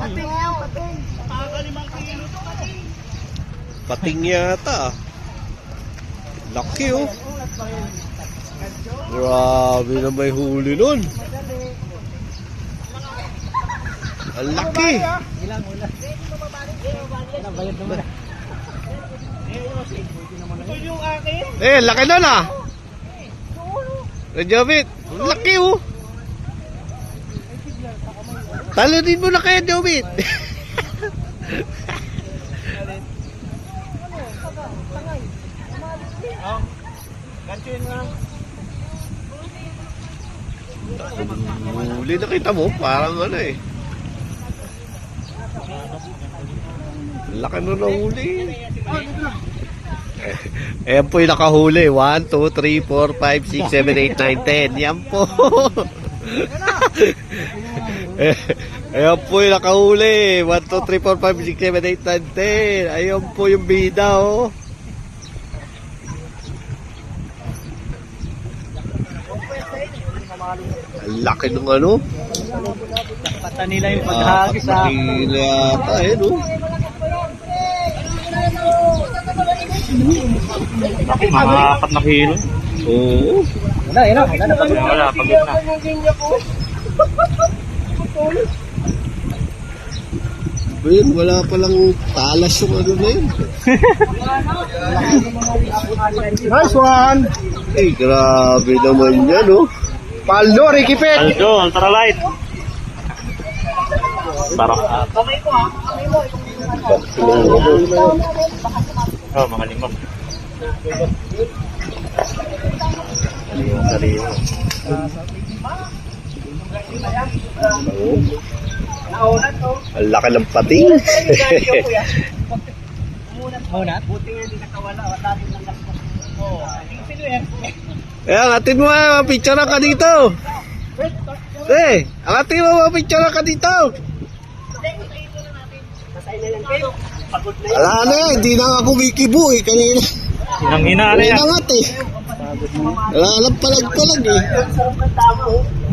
Pating yan, pating. Nakakalimang kilo to, pating. Pating yata. Laki oh. Grabe na may huli nun. Ang laki. Ilang, ulan. Bayad naman. Ito yung akin. Eh, laki nun ah. Jobit, ang laki oh. Talunin mo na kaya, Jobit. Ganito yun lang. Huli na kita mo, parang ano eh. Laki nun na huli. Ayan po yung nakahuli. 1, 2, 3, 4, 5, 6, 7, 8, 9, 10. Yan po. Ayan po yung nakahuli. 1, 2, 3, 4, 5, 6, 7, 8, 9, 10. Ayan po yung bida oh. Ang laki nung ano. Pata nila yung paghagis sa... Nakakila yata eh no. Mga 4 na kilo. Oo. Wala, yun na. Wala, Wala, pagod na. Ayun, wala palang talas yung ano na yun. Nice one! Eh, grabe naman yan, oh. Paldo, Ricky Pet! Aldo, ultralight. Parang, Kamay ko ha, kamay mo. oh, mga 5. Sariwa. Naunat to. Ang laki ng pating. Naunat? Buti nga hindi nakawala. Wala din lang lakos. Oo. Sino yan? Ayan, atin mo picture ka dito. Eh, atin mo picture ka dito. Masay na lang kayo. Pagod na Wala na yan, hindi na nga kumikibo eh, kanina. Inang-ina na yan. Inangat eh. Wala lang palag-palag eh. Sarap ng tama oh.